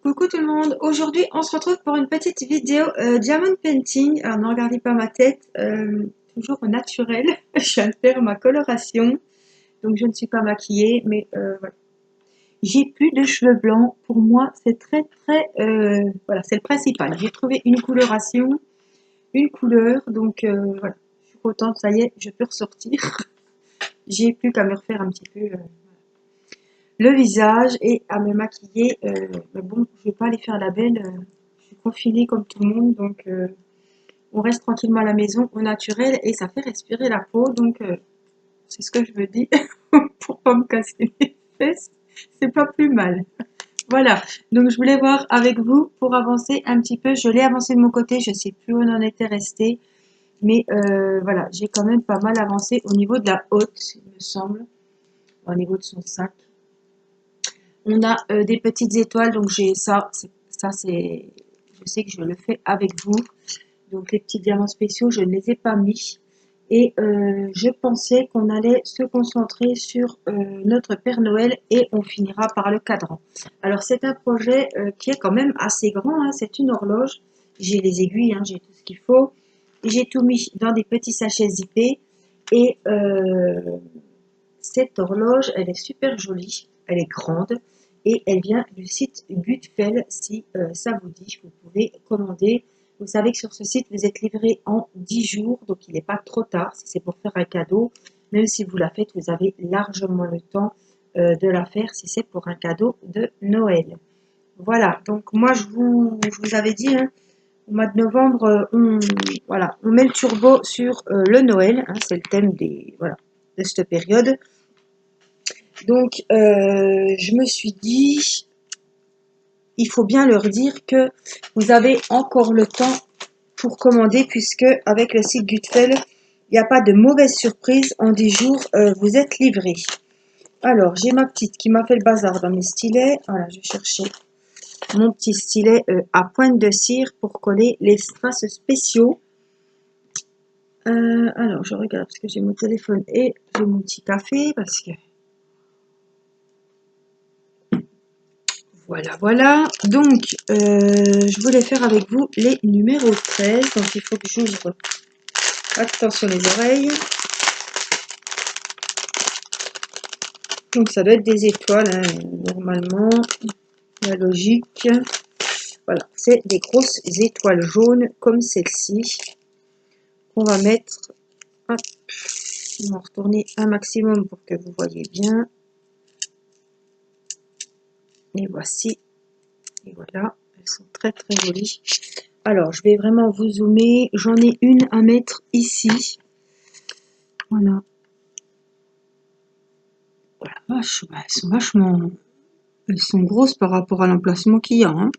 Coucou tout le monde, aujourd'hui on se retrouve pour une petite vidéo diamond painting. Alors ne regardez pas ma tête, toujours au naturel, je viens de faire ma coloration, donc je ne suis pas maquillée, mais voilà. J'ai plus de cheveux blancs, pour moi c'est voilà, c'est le principal. J'ai trouvé une coloration, une couleur, donc voilà, je suis contente, ça y est, je peux ressortir. J'ai plus qu'à me refaire un petit peu le visage et à me maquiller. Mais bon, je vais pas aller faire la belle. Je suis confinée comme tout le monde, donc on reste tranquillement à la maison au naturel et ça fait respirer la peau. Donc c'est ce que je me dis pour pas me casser les fesses. C'est pas plus mal. Voilà. Donc je voulais voir avec vous pour avancer un petit peu. Je l'ai avancé de mon côté. Je sais plus où on en était resté, mais voilà, j'ai quand même pas mal avancé au niveau de la haute, il me semble, au niveau de son sac. On a des petites étoiles, donc j'ai ça, c'est, je sais que je le fais avec vous. Donc les petits diamants spéciaux, je ne les ai pas mis. Et je pensais qu'on allait se concentrer sur notre Père Noël et on finira par le cadran. Alors c'est un projet qui est quand même assez grand, hein, c'est une horloge. J'ai les aiguilles, hein, j'ai tout ce qu'il faut. J'ai tout mis dans des petits sachets zippés. Et cette horloge, elle est super jolie, elle est grande et elle vient du site Gutfeld. Si ça vous dit, vous pouvez commander. Vous savez que sur ce site, vous êtes livré en 10 jours, donc il n'est pas trop tard si c'est pour faire un cadeau. Même si vous la faites, vous avez largement le temps de la faire si c'est pour un cadeau de Noël. Voilà, donc moi je vous avais dit, hein, au mois de novembre, voilà, on met le turbo sur le Noël, hein, c'est le thème voilà, de cette période. Donc, je me suis dit, il faut bien leur dire que vous avez encore le temps pour commander, puisque avec le site Gutfeld, il n'y a pas de mauvaise surprise. En 10 jours, vous êtes livré. Alors, j'ai ma petite qui m'a fait le bazar dans mes stylets. Voilà, je cherchais mon petit stylet à pointe de cire pour coller les strass spéciaux. Alors, je regarde parce que j'ai mon téléphone et j'ai mon petit café, parce que voilà, voilà. Donc, je voulais faire avec vous les numéros 13. Donc, il faut que j'ouvre. Attention les oreilles. Donc, ça doit être des étoiles, hein, normalement. La logique. Voilà, c'est des grosses étoiles jaunes comme celle-ci. On va mettre. Hop, on va retourner un maximum pour que vous voyez bien. Et voici. Et voilà, elles sont très très jolies. Alors, je vais vraiment vous zoomer. J'en ai une à mettre ici. Voilà. Oh la vache, bah, elles sont vachement... Elles sont grosses par rapport à l'emplacement qu'il y a. Hein.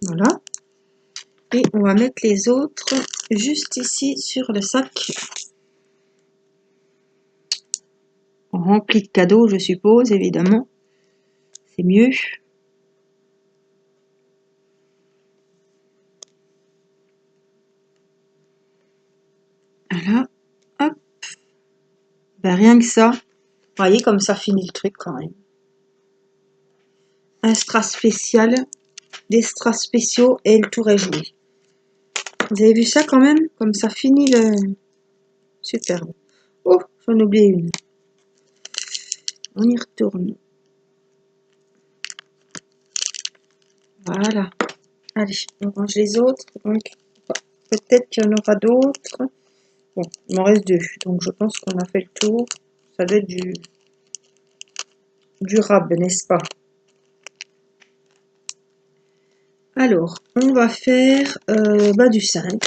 Voilà. Et on va mettre les autres juste ici sur le sac. Rempli de cadeaux, je suppose, évidemment. C'est mieux. Voilà. Hop. Ben, rien que ça. Vous voyez comme ça finit le truc quand même. Un strass spécial, des strass spéciaux et le tour est joué. Vous avez vu ça quand même? Comme ça finit le... Superbe. Oh, j'en ai oublié une. On y retourne. Voilà. Allez, on range les autres. Donc, peut-être qu'il y en aura d'autres. Bon, il m'en reste deux. Donc, je pense qu'on a fait le tour. Ça doit être du durable, n'est-ce pas? Alors, on va faire du 5.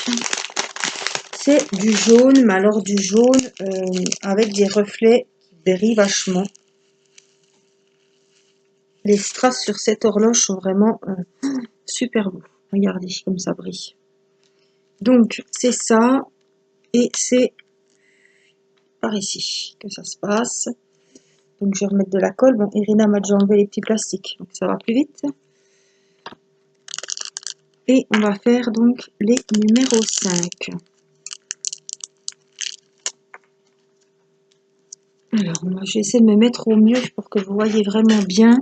C'est du jaune, mais alors du jaune avec des reflets qui brillent vachement. Les strass sur cette horloge sont vraiment super beaux. Regardez comme ça brille. Donc, c'est ça. Et c'est par ici que ça se passe. Donc, je vais remettre de la colle. Bon, Irina m'a déjà enlevé les petits plastiques, donc ça va plus vite. Et on va faire donc les numéros 5. Alors, moi, je vais essayer de me mettre au mieux pour que vous voyez vraiment bien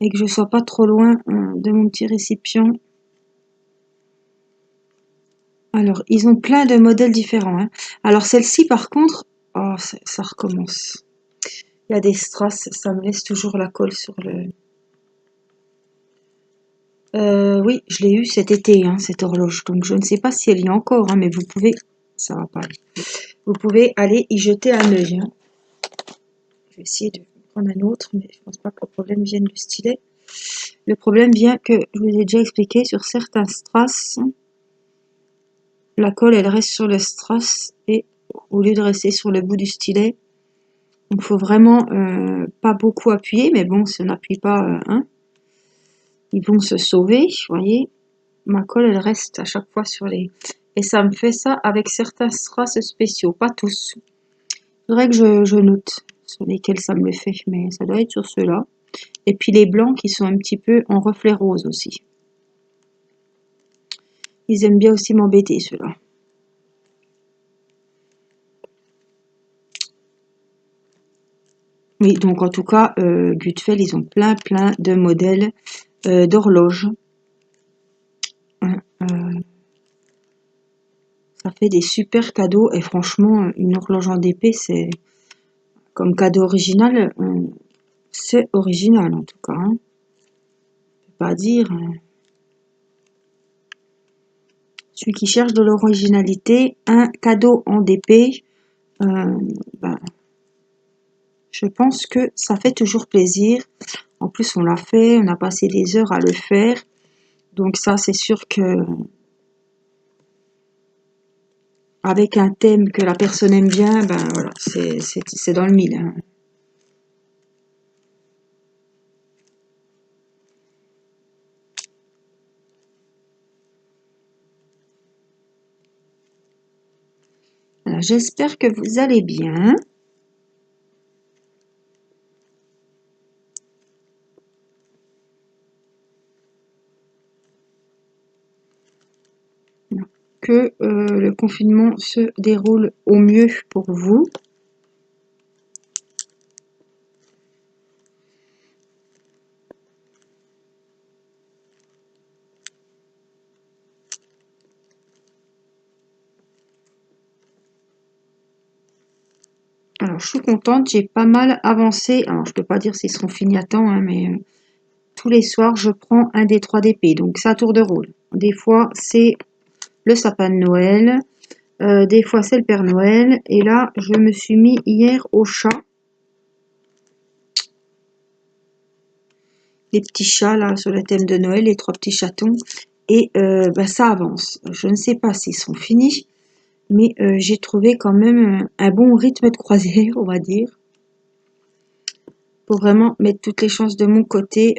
et que je ne sois pas trop loin de mon petit récipient. Alors, ils ont plein de modèles différents, hein. Alors, celle-ci, par contre, oh, ça recommence. Il y a des strass, ça me laisse toujours la colle sur le... oui, je l'ai eu cet été, hein, cette horloge. Donc, je ne sais pas si elle y est encore, hein, mais vous pouvez... Ça va pas aller. Vous pouvez aller y jeter un œil, hein. Je vais essayer de prendre un autre, mais je pense pas que le problème vienne du stylet. Le problème vient que, je vous ai déjà expliqué, sur certains strass, la colle, elle reste sur le strass et au lieu de rester sur le bout du stylet, il faut vraiment pas beaucoup appuyer, mais bon, si on n'appuie pas, hein, ils vont se sauver, vous voyez. Ma colle, elle reste à chaque fois sur les... Et ça me fait ça avec certains strass spéciaux, pas tous. Il faudrait que je note sur lesquels ça me le fait, mais ça doit être sur ceux-là. Et puis les blancs qui sont un petit peu en reflet rose aussi. Ils aiment bien aussi m'embêter, ceux-là. Oui, donc en tout cas, Gutfeld, ils ont plein de modèles d'horloges. Hein, ça fait des super cadeaux et franchement, une horloge en DP, c'est comme cadeau original, c'est original en tout cas, hein. Je peux pas dire. Celui qui cherche de l'originalité, un cadeau en DP, ben, je pense que ça fait toujours plaisir. En plus, on l'a fait, on a passé des heures à le faire. Donc ça, c'est sûr que avec un thème que la personne aime bien, ben voilà, c'est dans le mille, hein. Alors, j'espère que vous allez bien. Que le confinement se déroule au mieux pour vous. Alors, je suis contente, j'ai pas mal avancé. Alors, je peux pas dire s'ils seront finis à temps, hein, mais tous les soirs, je prends un des 3 d'épée. Donc, c'est à tour de rôle. Des fois, c'est le sapin de Noël. Des fois, c'est le Père Noël. Et là, je me suis mis hier au chat. Les petits chats, là, sur le thème de Noël, les 3 petits chatons. Et bah, ça avance. Je ne sais pas s'ils sont finis, mais j'ai trouvé quand même un bon rythme de croisière, on va dire, pour vraiment mettre toutes les chances de mon côté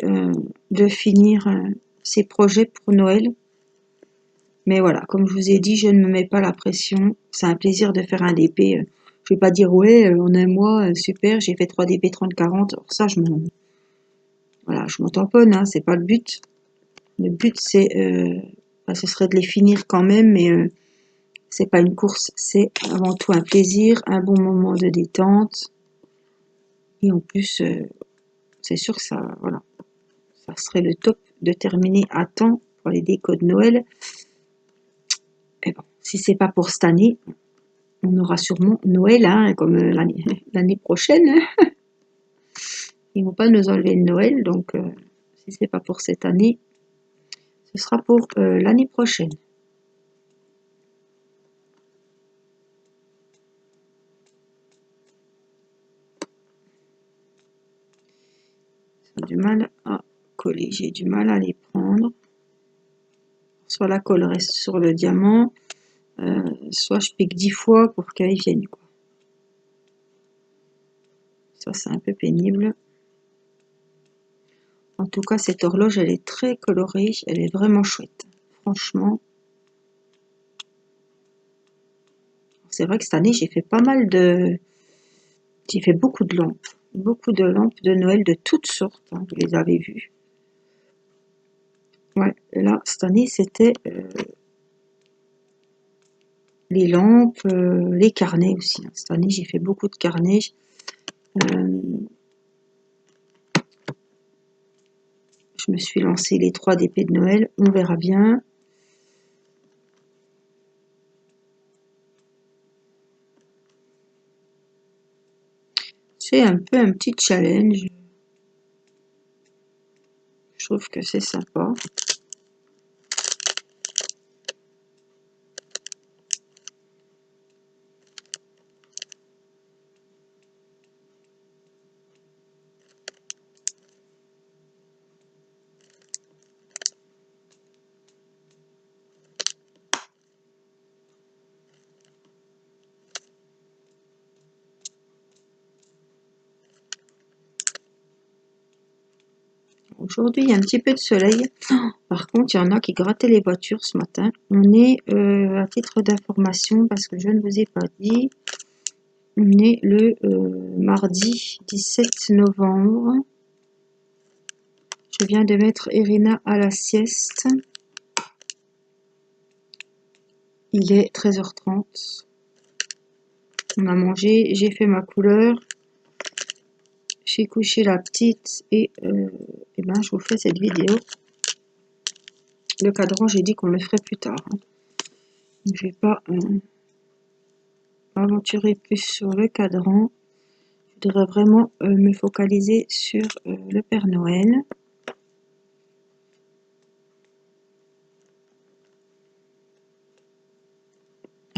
de finir ces projets pour Noël. Mais voilà, comme je vous ai dit, je ne me mets pas la pression. C'est un plaisir de faire un DP. Je vais pas dire ouais, en un mois, super, j'ai fait 3 DP 30-40. Alors ça, voilà, je m'en tamponne, hein, c'est pas le but. Le but, c'est, bah, ce serait de les finir quand même, mais c'est pas une course, c'est avant tout un plaisir, un bon moment de détente. Et en plus, c'est sûr que ça, voilà, ça serait le top de terminer à temps pour les décos de Noël. Et bon, si c'est pas pour cette année, on aura sûrement Noël, hein, comme l'année prochaine, hein. Ils vont pas nous enlever le Noël, donc si c'est pas pour cette année, ce sera pour l'année prochaine. J'ai du mal à coller, j'ai du mal à les prendre. Soit la colle reste sur le diamant, soit je pique 10 fois pour qu'elle vienne, quoi. Ça, c'est un peu pénible. En tout cas, cette horloge, elle est très colorée, elle est vraiment chouette. Franchement, c'est vrai que cette année, j'ai fait pas mal de... J'ai fait beaucoup de lampes. Beaucoup de lampes de Noël de toutes sortes, hein, vous les avez vues. Ouais, là, cette année, c'était les lampes, les carnets aussi, hein. Cette année, j'ai fait beaucoup de carnets. je me suis lancé les 3 d'épée de Noël, on verra bien. C'est un peu un petit challenge. Je trouve que c'est sympa. Aujourd'hui, il y a un petit peu de soleil. Par contre, il y en a qui grattaient les voitures ce matin. On est, à titre d'information, parce que je ne vous ai pas dit, on est le mardi 17 novembre. Je viens de mettre Irina à la sieste. Il est 13h30. On a mangé, j'ai fait ma couleur. J'ai couché la petite et ben, je vous fais cette vidéo. Le cadran, j'ai dit qu'on le ferait plus tard. Je vais pas aventurer plus sur le cadran. Je voudrais vraiment me focaliser sur le Père Noël.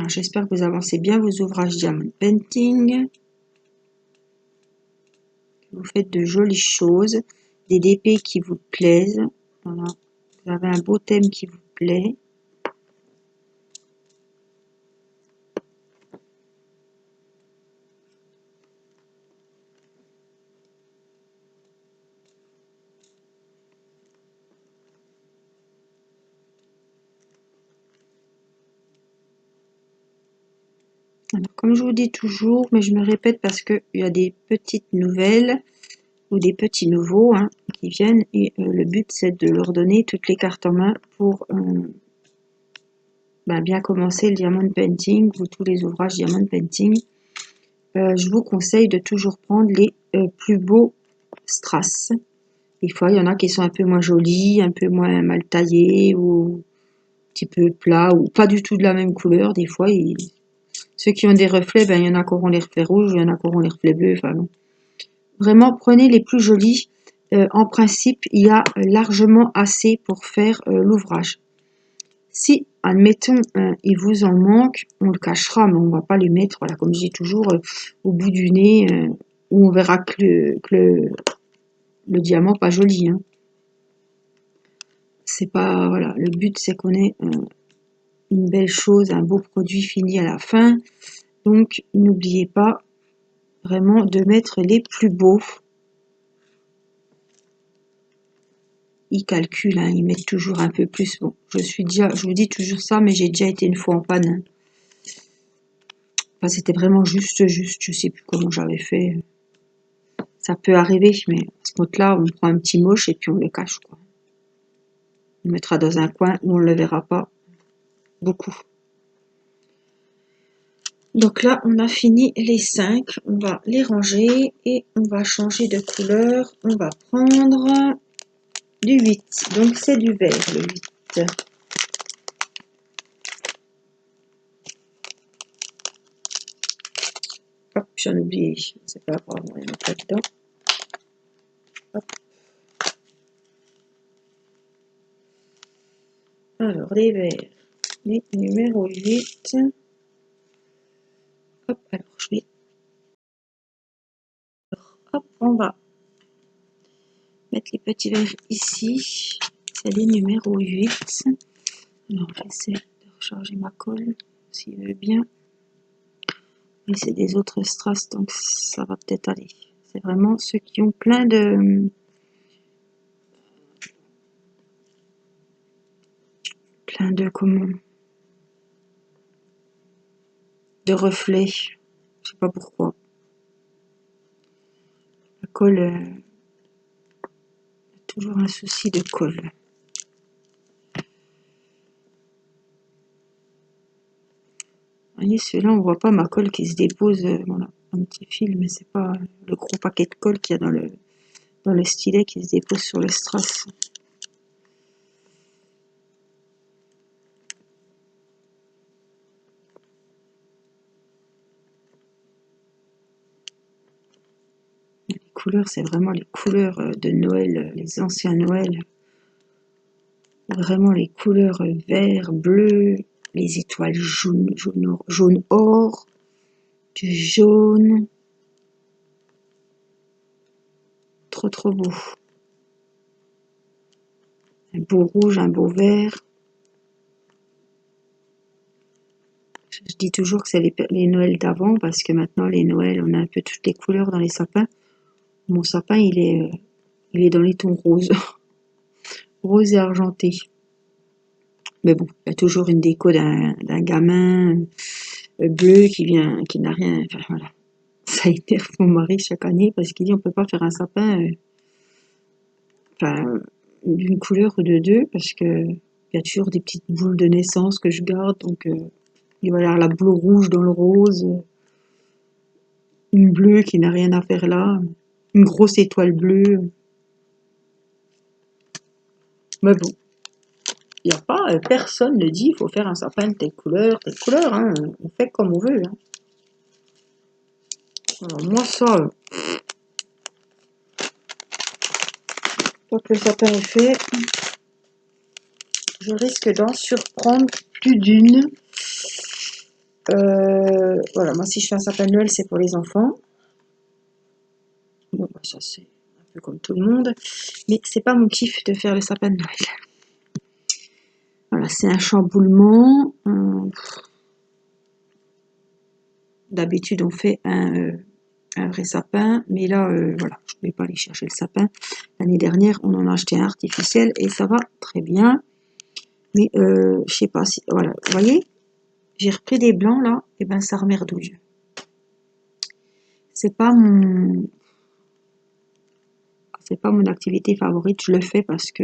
J'espère que vous avancez bien vos ouvrages Diamond Painting. Vous faites de jolies choses, des DP qui vous plaisent. Voilà. Vous avez un beau thème qui vous plaît. Alors, comme je vous dis toujours, mais je me répète parce qu'il y a des petites nouvelles ou des petits nouveaux qui viennent et le but c'est de leur donner toutes les cartes en main pour bien commencer le Diamond Painting ou tous les ouvrages Diamond Painting. Je vous conseille de toujours prendre les plus beaux strass. Des fois, il y en a qui sont un peu moins jolis, un peu moins mal taillés ou un petit peu plats ou pas du tout de la même couleur. Des fois, ceux qui ont des reflets, il y en a qui auront les reflets rouges, il y en a qui auront les reflets bleus. Enfin, bon. Vraiment, prenez les plus jolis. En principe, il y a largement assez pour faire l'ouvrage. Si, admettons, il vous en manque, on le cachera, mais on ne va pas les mettre, voilà, comme je dis toujours, au bout du nez, où on verra que le diamant pas joli. C'est pas, voilà, le but c'est qu'on ait une belle chose, un beau produit fini à la fin. Donc, n'oubliez pas vraiment de mettre les plus beaux. Ils calculent, ils mettent toujours un peu plus. Bon, je vous dis toujours ça, mais j'ai déjà été une fois en panne. Enfin, c'était vraiment juste, je sais plus comment j'avais fait. Ça peut arriver, mais à ce compte-là, on prend un petit moche et puis on le cache, quoi. On le mettra dans un coin où on ne le verra pas beaucoup. Donc là, on a fini les 5. On va les ranger et on va changer de couleur. On va prendre du 8. Donc c'est du vert, le 8. Hop, j'en ai oublié. C'est pas grave, on va les mettre là-dedans. Hop. Alors, les verts, les numéros 8. Hop, alors je vais... Hop, on va mettre les petits verres ici. C'est les numéros 8. Alors, j'essaie de recharger ma colle, s'il veut bien. Et c'est des autres strass, donc ça va peut-être aller. C'est vraiment ceux qui ont plein de comment, de reflets. Je sais pas pourquoi. La colle, toujours un souci de colle. Vous voyez, celui-là, on voit pas ma colle qui se dépose. Voilà. un petit fil, mais c'est pas le gros paquet de colle qu'il y a dans le stylet qui se dépose sur le strass. Les couleurs, c'est vraiment les couleurs de Noël, les anciens Noël. Vraiment les couleurs vert, bleu, les étoiles jaune or, du jaune. Trop beau. Un beau rouge, un beau vert. Je dis toujours que c'est les Noëls d'avant parce que maintenant les Noëls, on a un peu toutes les couleurs dans les sapins. Mon sapin, il est dans les tons roses. Rose et argenté. Mais bon, il y a toujours une déco d'un gamin bleu qui n'a rien. Enfin voilà. Ça énerve mon mari chaque année parce qu'il dit on peut pas faire un sapin d'une couleur ou de deux parce que il y a toujours des petites boules de naissance que je garde. Donc il va y avoir la boule rouge dans le rose, une bleue qui n'a rien à faire là, une grosse étoile bleue. Mais bon, il n'y a pas, personne ne dit il faut faire un sapin de telle couleur, hein. On fait comme on veut. Hein. Alors moi ça, quand le sapin est fait, je risque d'en surprendre plus d'une. Voilà, moi si je fais un sapin de Noël, c'est pour les enfants. Bon, bah, ça c'est un peu comme tout le monde, mais c'est pas mon kiff de faire le sapin de Noël. Voilà, c'est un chamboulement. D'habitude, on fait un vrai sapin, mais là, voilà, je ne vais pas aller chercher le sapin. L'année dernière, on en a acheté un artificiel et ça va très bien. Mais je sais pas si, voilà, vous voyez, j'ai repris des blancs là, et ben ça remerdouille. C'est pas mon activité favorite. Je le fais parce que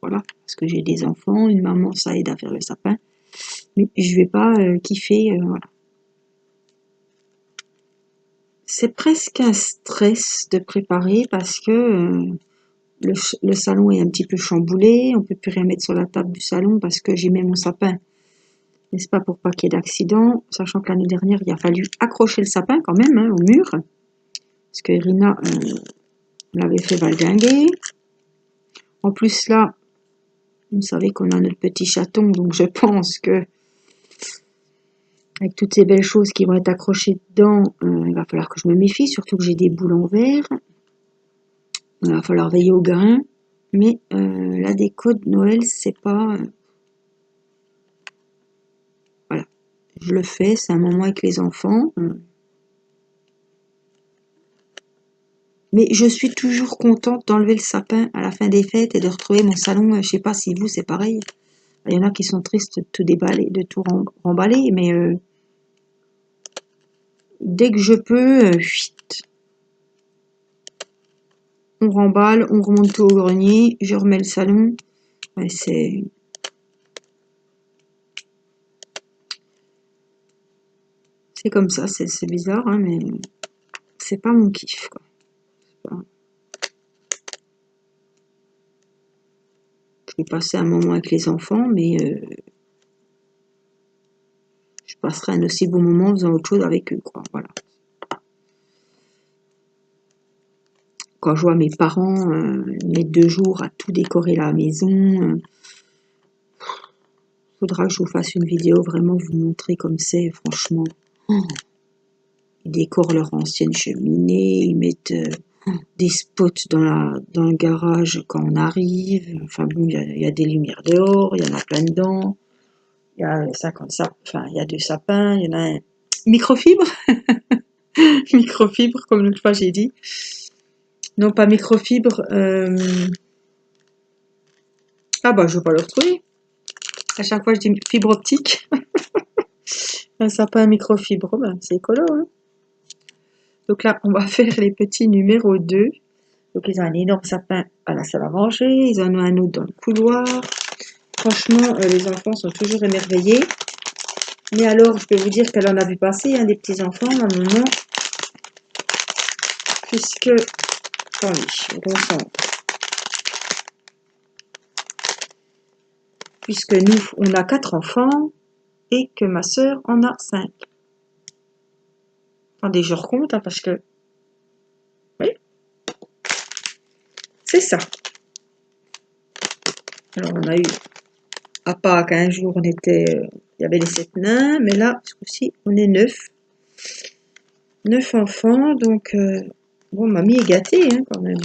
voilà, parce que j'ai des enfants, une maman, ça aide à faire le sapin. Mais je vais pas kiffer, voilà. C'est presque un stress de préparer parce que le salon est un petit peu chamboulé, on peut plus rien mettre sur la table du salon parce que j'ai mis mon sapin, n'est-ce pas, pour pas qu'il y ait d'accident, sachant que l'année dernière, il a fallu accrocher le sapin quand même hein, au mur, parce que Irina l'avait fait valdinguer. En plus là, vous savez qu'on a notre petit chaton, donc je pense que avec toutes ces belles choses qui vont être accrochées dedans, il va falloir que je me méfie, surtout que j'ai des boules en verre. Il va falloir veiller au grain, mais la déco de Noël, c'est pas... voilà, je le fais, c'est un moment avec les enfants. Mais je suis toujours contente d'enlever le sapin à la fin des fêtes et de retrouver mon salon. Je sais pas si vous, c'est pareil. Il y en a qui sont tristes de tout déballer, de tout remballer, mais dès que je peux, on remballe, on remonte tout au grenier, je remets le salon. Ouais, c'est comme ça, c'est bizarre, hein, mais c'est pas mon kiff, quoi. Je vais passer un moment avec les enfants, mais je passerai un aussi bon moment en faisant autre chose avec eux, quoi. Voilà. Quand je vois mes parents mettre 2 jours à tout décorer la maison, faudra que je vous fasse une vidéo vraiment vous montrer comme c'est, franchement. Ils décorent leur ancienne cheminée, ils mettent des spots dans le garage quand on arrive. Enfin bon, il y a des lumières dehors, il y en a plein dedans. Il y a 50 sapins, enfin il y a 2 sapins, il y en a un microfibre, microfibre comme l'autre fois j'ai dit. Non pas microfibre. Ah bah je vais pas le retrouver. À chaque fois je dis fibre optique. Un sapin microfibre, ben, c'est écolo. Hein. Donc là on va faire les petits numéros 2. Donc ils ont un énorme sapin à la salle à manger, ils en ont un autre dans le couloir. Franchement, les enfants sont toujours émerveillés. Mais alors, je peux vous dire qu'elle en a vu passer, hein, des petits enfants, ma maman. puisque, attendez, je concentre. Puisque nous, on a 4 enfants et que ma sœur en a 5. Attendez, je recompte hein, parce que, oui, c'est ça. Alors, on a eu, à Pâques, un jour, on était, il y avait les 7 nains, mais là, ce coup-ci, on est 9. 9 enfants, donc, bon, mamie est gâtée, hein, quand même.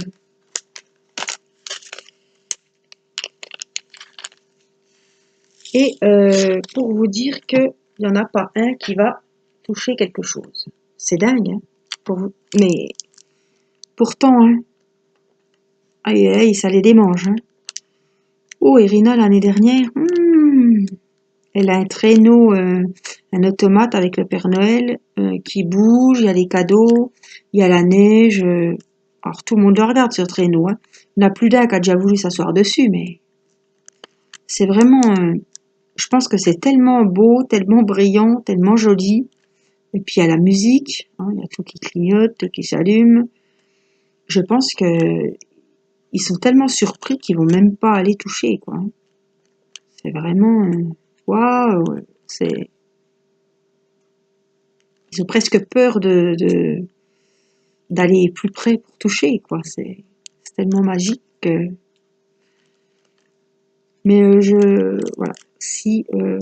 Et pour vous dire qu'il n'y en a pas un qui va toucher quelque chose. C'est dingue, hein, pour vous. Mais pourtant, hein, aïe, aïe, ça les démange. Hein. Oh, Irina, l'année dernière, elle a un traîneau, un automate avec le Père Noël qui bouge, il y a les cadeaux, il y a la neige. Alors tout le monde le regarde ce traîneau. Hein. Il n'y en a plus d'un qui a déjà voulu s'asseoir dessus, mais c'est vraiment... je pense que c'est tellement beau, tellement brillant, tellement joli. Et puis il y a la musique, hein, il y a tout qui clignote, tout qui s'allume. Je pense que ils sont tellement surpris qu'ils vont même pas aller toucher, quoi. C'est vraiment waouh, c'est ils ont presque peur d'aller plus près pour toucher, quoi. C'est tellement magique que... Mais voilà, si les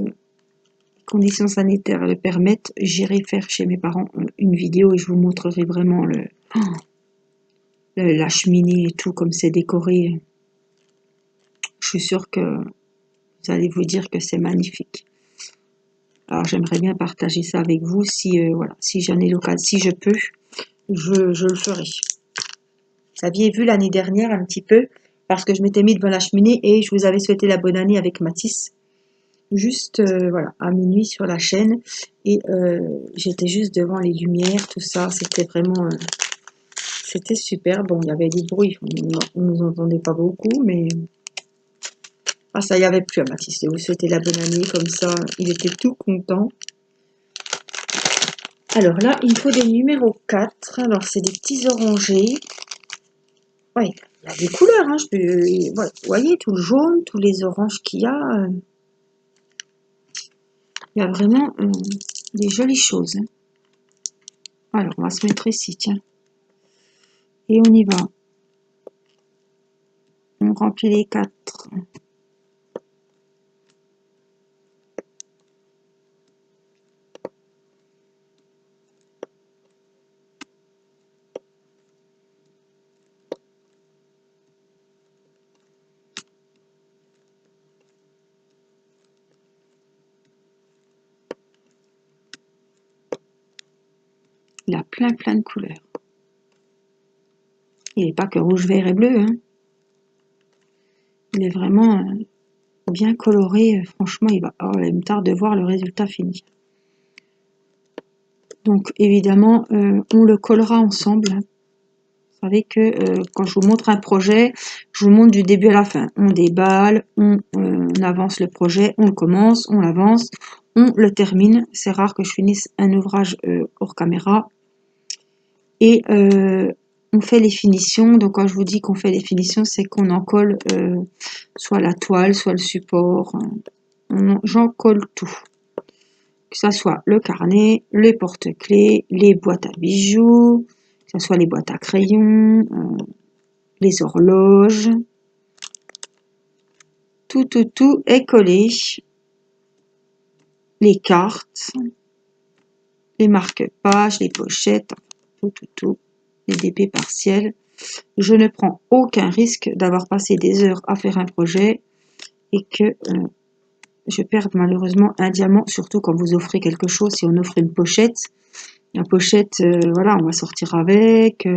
conditions sanitaires le permettent, j'irai faire chez mes parents une vidéo et je vous montrerai vraiment la cheminée et tout, comme c'est décoré. Je suis sûre que vous allez vous dire que c'est magnifique. Alors j'aimerais bien partager ça avec vous si voilà, si j'en ai l'occasion, si je peux, je le ferai. Vous aviez vu l'année dernière un petit peu, parce que je m'étais mis devant la cheminée et je vous avais souhaité la bonne année avec Mathis. Juste voilà, à minuit sur la chaîne. Et j'étais juste devant les lumières, tout ça. C'était vraiment... c'était super. Bon, il y avait des bruits, on ne nous entendait pas beaucoup, mais... Ah, ça y avait plus à Mathis. Je vous souhaiter la bonne année, comme ça, il était tout content. Alors là, il me faut des numéros 4. Alors, c'est des petits orangés. Ouais, il y a des couleurs, hein. Ouais, vous voyez, tout le jaune, tous les oranges qu'il y a. Il y a vraiment des jolies choses. Hein. Alors, on va se mettre ici, tiens. Et on y va. On remplit les 4. Il a plein de couleurs. Il n'est pas que rouge, vert et bleu. Hein. Il est vraiment bien coloré. Franchement, il me tarde de voir le résultat fini. Donc, évidemment, on le collera ensemble. Vous savez que quand je vous montre un projet, je vous montre du début à la fin. On déballe, on avance le projet, on le commence, on l'avance, on le termine. C'est rare que je finisse un ouvrage hors caméra. Et on fait les finitions. Donc quand je vous dis qu'on fait les finitions, c'est qu'on en colle soit la toile, soit le support. J'en colle tout. Que ça soit le carnet, les porte-clés, les boîtes à bijoux, que ce soit les boîtes à crayons, les horloges. Tout est collé. Les cartes, les marque-pages, les pochettes, tout. Les DP partiels. Je ne prends aucun risque d'avoir passé des heures à faire un projet et que je perde malheureusement un diamant, surtout quand vous offrez quelque chose. Si on offre une pochette, la pochette, voilà, on va sortir avec.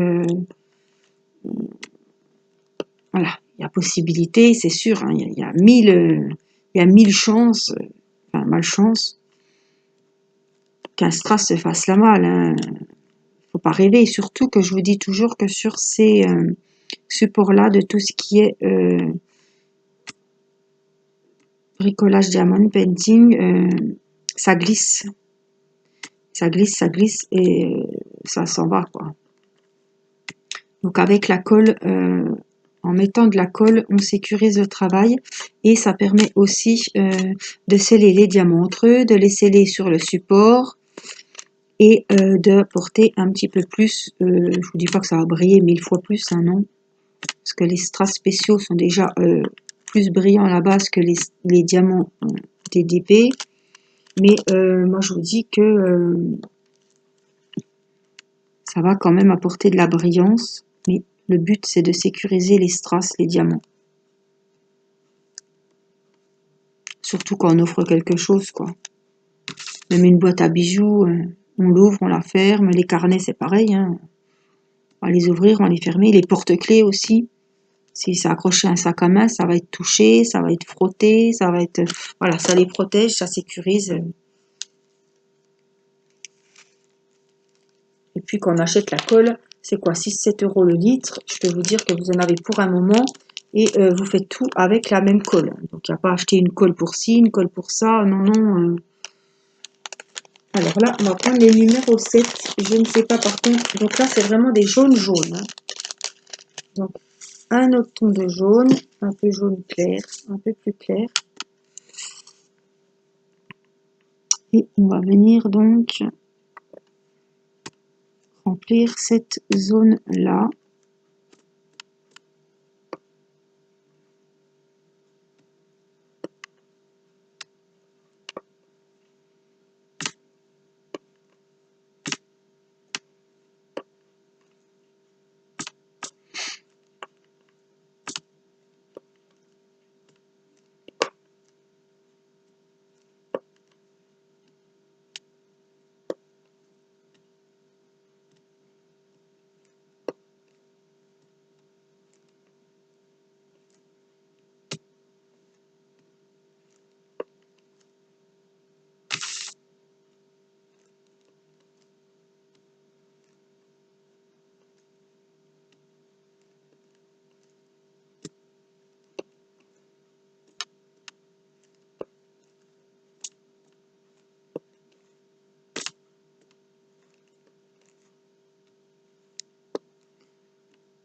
Voilà, il y a possibilité, c'est sûr. Hein, il y a 1000 chances, enfin malchance, qu'un strass se fasse la malle. Hein. Faut pas rêver. Surtout que je vous dis toujours que sur ces supports-là, de tout ce qui est bricolage diamond painting, ça glisse. Ça glisse et ça s'en va, quoi. Donc avec la colle, en mettant de la colle, on sécurise le travail et ça permet aussi de sceller les diamants entre eux, de les sceller sur le support et de porter un petit peu plus, je vous dis pas que ça va briller 1000 fois plus, hein, non, parce que les strass spéciaux sont déjà plus brillants à la base que les diamants DDP, mais moi je vous dis que ça va quand même apporter de la brillance, mais le but c'est de sécuriser les strass, les diamants. Surtout quand on offre quelque chose, quoi. Même une boîte à bijoux, on l'ouvre, on la ferme. Les carnets, c'est pareil, hein. On va les ouvrir, on va les fermer. Les porte-clés aussi. Si c'est accroché à un sac à main, ça va être touché, ça va être frotté, ça va être... Voilà, ça les protège, ça sécurise. Et puis quand on achète la colle, c'est quoi, 6-7 € le litre. Je peux vous dire que vous en avez pour un moment et vous faites tout avec la même colle. Donc il n'y a pas à acheter une colle pour ci, une colle pour ça. Non, non. Alors là, on va prendre les numéros 7. Je ne sais pas par contre. Donc là, c'est vraiment des jaunes jaunes. Hein. Donc un autre ton de jaune, un peu jaune clair, un peu plus clair. Et on va venir donc remplir cette zone-là.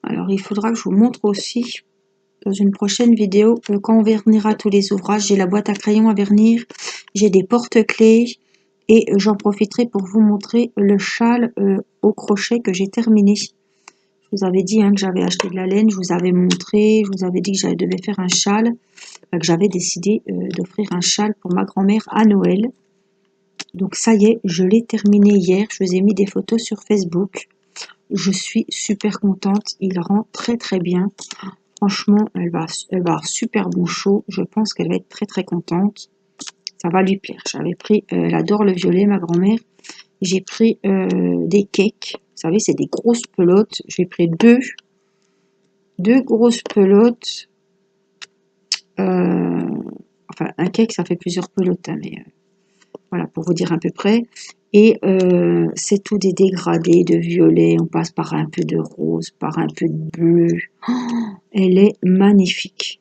Alors il faudra que je vous montre aussi dans une prochaine vidéo quand on vernira tous les ouvrages. J'ai la boîte à crayons à vernir, j'ai des porte-clés et j'en profiterai pour vous montrer le châle au crochet que j'ai terminé. Je vous avais dit hein, que j'avais acheté de la laine, je vous avais montré, je vous avais dit que je devais faire un châle, que j'avais décidé d'offrir un châle pour ma grand-mère à Noël. Donc ça y est, je l'ai terminé hier, je vous ai mis des photos sur Facebook. Je suis super contente, il rend très très bien. Franchement, elle va avoir super bon chaud. Je pense qu'elle va être très très contente. Ça va lui plaire. J'avais pris, elle adore le violet, ma grand-mère. J'ai pris des cakes. Vous savez, c'est des grosses pelotes. J'ai pris deux grosses pelotes. Enfin, un cake, ça fait plusieurs pelotes, hein, mais voilà, pour vous dire à peu près. Et c'est tout des dégradés de violet. On passe par un peu de rose, par un peu de bleu. Oh, elle est magnifique.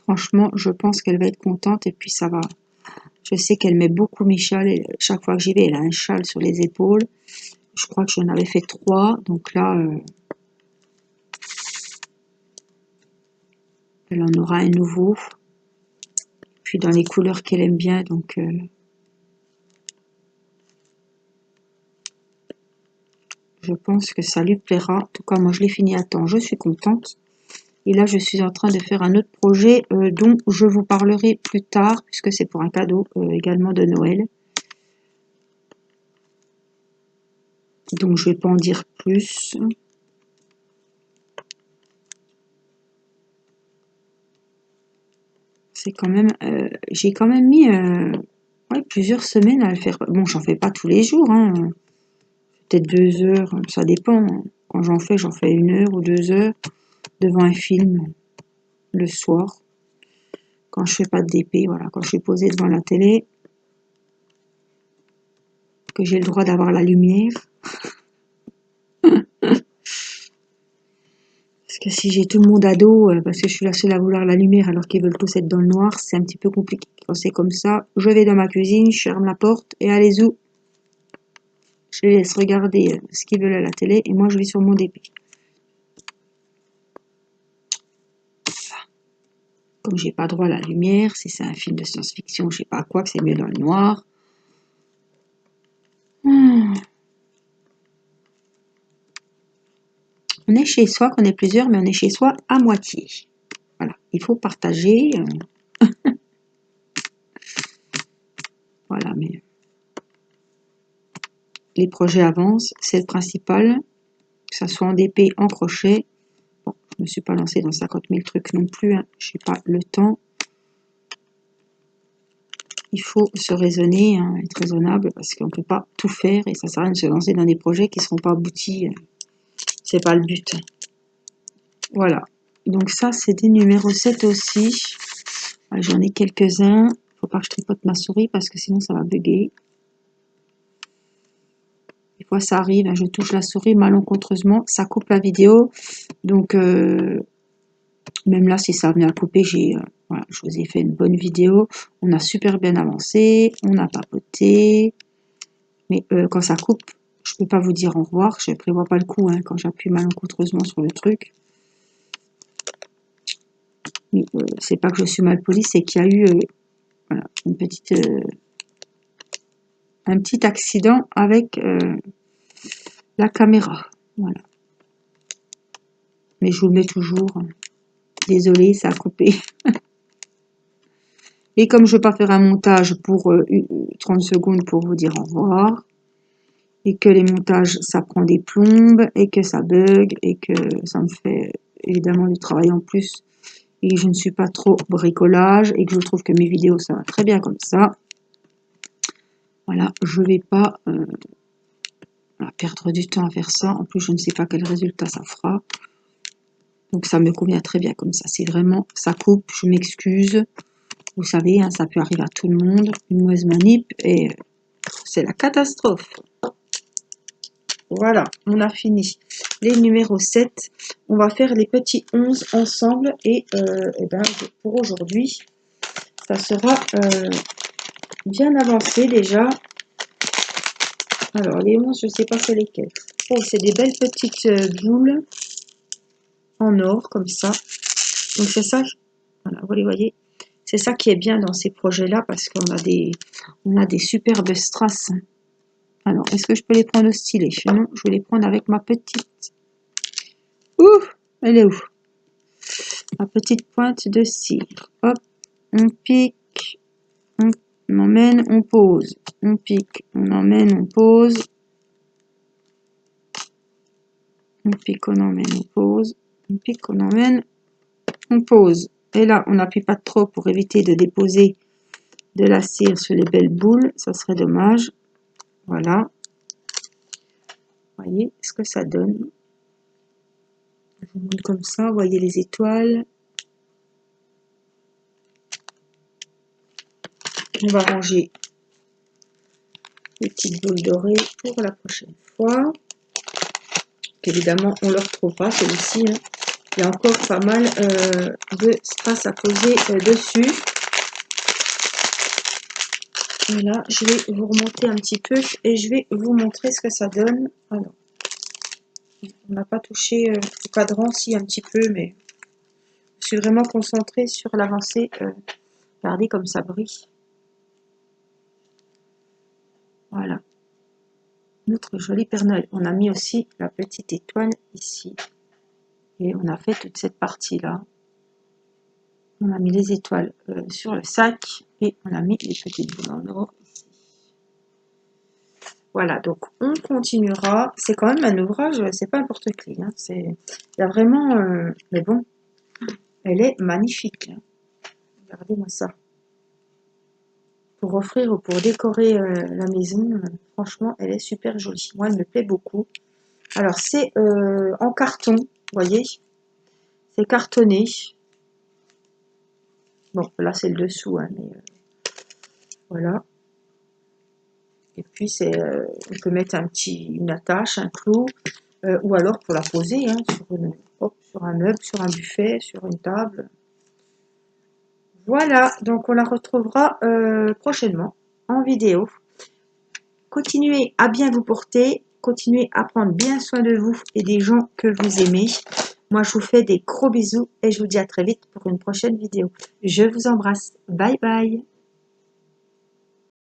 Franchement, je pense qu'elle va être contente et puis ça va. Je sais qu'elle met beaucoup mes châles. Et chaque fois que j'y vais, elle a un châle sur les épaules. Je crois que j'en avais fait 3. Donc là, elle en aura un nouveau. Puis dans les couleurs qu'elle aime bien. Donc je pense que ça lui plaira. En tout cas, moi, je l'ai fini à temps. Je suis contente. Et là, je suis en train de faire un autre projet dont je vous parlerai plus tard, puisque c'est pour un cadeau également de Noël. Donc, je ne vais pas en dire plus. C'est quand même... j'ai quand même mis ouais, plusieurs semaines à le faire. Bon, j'en fais pas tous les jours, hein. Peut-être 2 heures, ça dépend. Quand j'en fais 1 heure ou 2 heures devant un film le soir. Quand je fais pas de DP, voilà, quand je suis posée devant la télé, que j'ai le droit d'avoir la lumière. Parce que si j'ai tout le monde à dos, parce que je suis la seule à vouloir la lumière alors qu'ils veulent tous être dans le noir, c'est un petit peu compliqué. Quand c'est comme ça, je vais dans ma cuisine, je ferme la porte et allez-y. Je les laisse regarder ce qu'ils veulent à la télé et moi je vais sur mon DP. Comme j'ai pas droit à la lumière, si c'est un film de science-fiction, je sais pas quoi, que c'est mieux dans le noir. On est chez soi, qu'on est plusieurs, mais on est chez soi à moitié. Voilà, il faut partager. Voilà, mais les projets avancent, c'est le principal. Que ça soit en DP, en crochet. Bon, je me suis pas lancée dans 50 000 trucs non plus, hein. Je n'ai pas le temps. Il faut se raisonner, hein, être raisonnable, parce qu'on ne peut pas tout faire et ça sert à rien de se lancer dans des projets qui ne seront pas aboutis. C'est pas le but. Voilà. Donc ça, c'est des numéros 7 aussi. J'en ai quelques-uns. Faut pas que je tripote ma souris parce que sinon ça va bugger. Des fois ça arrive, hein, je touche la souris malencontreusement, ça coupe la vidéo. Donc même là, si ça venait à couper, voilà, je vous ai fait une bonne vidéo. On a super bien avancé, on a papoté. Mais quand ça coupe, je peux pas vous dire au revoir. Je prévois pas le coup hein, quand j'appuie malencontreusement sur le truc. Mais c'est pas que je suis mal polie, c'est qu'il y a eu voilà, un petit accident avec la caméra. Voilà. Mais je vous le mets toujours. Désolée, ça a coupé. Et comme je ne veux pas faire un montage pour 30 secondes pour vous dire au revoir, et que les montages, ça prend des plombes, et que ça bug, et que ça me fait évidemment du travail en plus, et que je ne suis pas trop bricolage, et que je trouve que mes vidéos, ça va très bien comme ça. Voilà, je ne vais pas perdre du temps à faire ça. En plus, je ne sais pas quel résultat ça fera. Donc, ça me convient très bien comme ça. Si vraiment ça coupe, je m'excuse. Vous savez, hein, ça peut arriver à tout le monde. Une mauvaise manip et c'est la catastrophe. Voilà, on a fini les numéros 7. On va faire les petits 11 ensemble. Et ben, pour aujourd'hui, ça sera bien avancé déjà. Alors, les 11, je ne sais pas c'est lesquels. Oh, c'est des belles petites boules en or, comme ça. Donc, c'est ça. Voilà, vous les voyez. C'est ça qui est bien dans ces projets-là, parce qu'on a des superbes strass. Alors, est-ce que je peux les prendre au stylet? Non, je vais les prendre avec ma petite. Ouh, elle est où? Ma petite pointe de cire. Hop, on pique, on emmène, on pose. On pique, on emmène, on pose. On pique, on emmène, on pose. On pique, on emmène, on pose. Et là, on n'appuie pas trop pour éviter de déposer de la cire sur les belles boules. Ça serait dommage. Voilà. Voyez ce que ça donne. Je vous montre comme ça, voyez les étoiles. On va ranger les petites boules dorées pour la prochaine fois. Évidemment, on ne le retrouvera celui-ci. Hein. Il y a encore pas mal de strass à poser dessus. Et là, je vais vous remonter un petit peu et je vais vous montrer ce que ça donne. Alors, on n'a pas touché le cadran, si un petit peu, mais je suis vraiment concentrée sur l'avancée. Regardez comme ça brille. Voilà. Notre joli Père Noël. On a mis aussi la petite étoile ici. Et on a fait toute cette partie-là. On a mis les étoiles sur le sac et on a mis les petites boules en or ici. Voilà, donc on continuera. C'est quand même un ouvrage, c'est pas n'importe qui. Hein. Il y a vraiment... mais bon, elle est magnifique. Hein. Regardez-moi ça. Pour offrir ou pour décorer la maison, franchement, elle est super jolie. Moi, elle me plaît beaucoup. Alors, c'est en carton, vous voyez. C'est cartonné. Bon, là, c'est le dessous, hein, mais voilà. Et puis, on peut mettre une attache, un clou, ou alors pour la poser hein, sur un meuble, sur un buffet, sur une table. Voilà, donc on la retrouvera prochainement en vidéo. continuez à bien vous porter, continuez à prendre bien soin de vous et des gens que vous aimez. Moi, je vous fais des gros bisous et je vous dis à très vite pour une prochaine vidéo. Je vous embrasse. Bye bye.